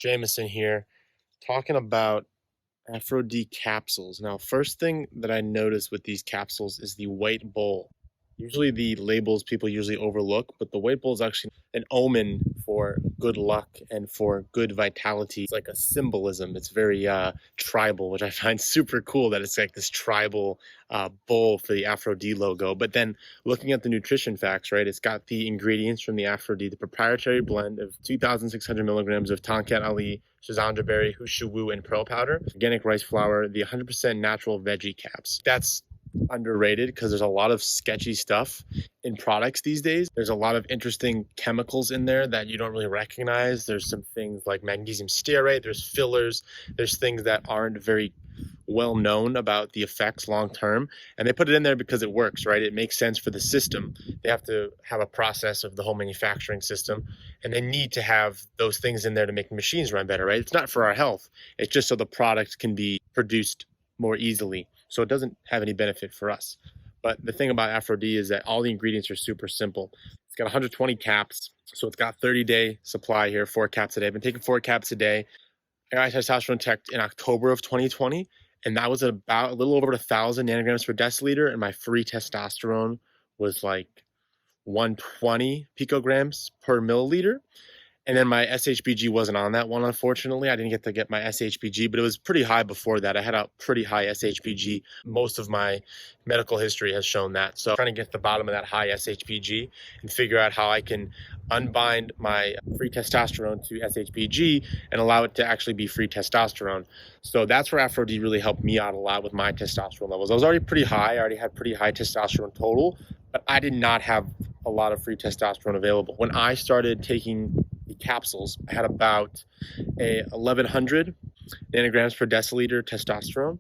Jameson here, talking about Aphro-D capsules. Now, first thing that I notice with these capsules is the white bowl. Usually the labels people usually overlook, but the white bowl is actually an omen for good luck and for good vitality. It's like a symbolism. It's very tribal, which I find super cool that it's like this tribal bowl for the Aphro-D logo. But then looking at the nutrition facts, right, it's got the ingredients from the Aphro-D, the proprietary blend of 2,600 milligrams of Tonkat Ali, Schizandra berry, Hushu Wu, and pearl powder, organic rice flour, the 100% natural veggie caps. That's underrated because there's a lot of sketchy stuff in products these days. There's a lot of interesting chemicals in there that you don't really recognize. There's some things like magnesium stearate, there's fillers, there's things that aren't very well known about the effects long term, and they put it in there because it works, right? It makes sense for the system. They have to have a process of the whole manufacturing system, and they need to have those things in there to make the machines run better, right? It's not for our health, it's just so the product can be produced more easily, so it doesn't have any benefit for us. But the thing about Aphro-D is that all the ingredients are super simple. It's got 120 caps, so it's got 30-day supply here, 4 caps a day. I've been taking 4 caps a day. I got testosterone tech in October of 2020, and that was about a little over 1,000 nanograms per deciliter, and my free testosterone was like 120 picograms per milliliter. And then my SHBG wasn't on that one, unfortunately. I didn't get to get my SHBG, but it was pretty high before that. I had a pretty high SHBG. Most of my medical history has shown that. So I'm trying to get to the bottom of that high SHBG and figure out how I can unbind my free testosterone to SHBG and allow it to actually be free testosterone. So that's where Aphro-D really helped me out a lot with my testosterone levels. I was already pretty high. I already had pretty high testosterone total, but I did not have a lot of free testosterone available. When I started taking the capsules, I had about 1,100 nanograms per deciliter testosterone,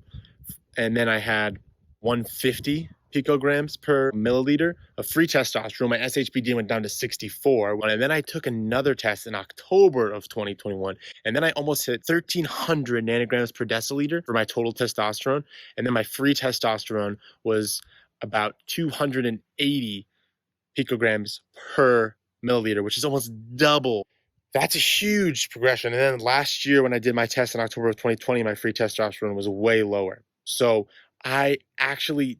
and then I had 150 picograms per milliliter of free testosterone. My SHBG went down to 64, and then I took another test in October of 2021, and then I almost hit 1,300 nanograms per deciliter for my total testosterone, and then my free testosterone was about 280 picograms per milliliter, which is almost double. That's a huge progression. And then last year when I did my test in October of 2020, my free testosterone was way lower. So I actually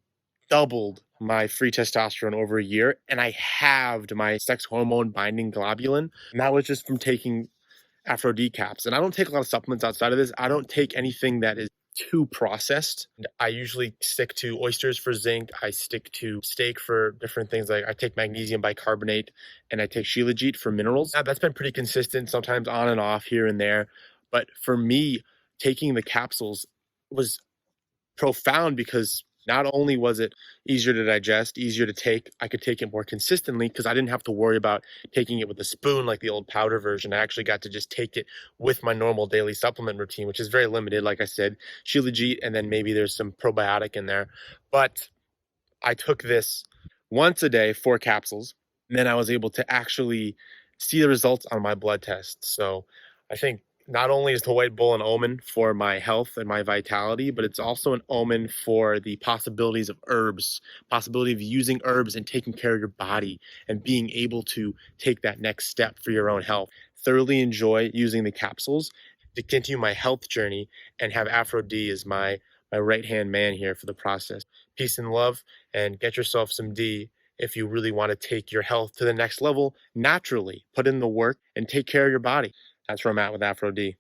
doubled my free testosterone over a year, and I halved my sex hormone binding globulin. And that was just from taking Aphro-D caps. And I don't take a lot of supplements outside of this. I don't take anything that is too processed. I usually stick to oysters for zinc. I stick to steak for different things. Like I take magnesium bicarbonate and I take shilajit for minerals. Now, that's been pretty consistent, sometimes on and off here and there. But for me, taking the capsules was profound because not only was it easier to digest, easier to take, I could take it more consistently because I didn't have to worry about taking it with a spoon like the old powder version. I actually got to just take it with my normal daily supplement routine, which is very limited. Like I said, shilajit, and then maybe there's some probiotic in there. But I took this once a day, 4 capsules, and then I was able to actually see the results on my blood test. So I think not only is the white bull an omen for my health and my vitality, but it's also an omen for the possibilities of herbs, possibility of using herbs and taking care of your body and being able to take that next step for your own health. Thoroughly enjoy using the capsules to continue my health journey and have Aphro-D as my right-hand man here for the process. Peace and love, and get yourself some D if you really want to take your health to the next level naturally. Put in the work and take care of your body. That's where I'm at with Aphro-D.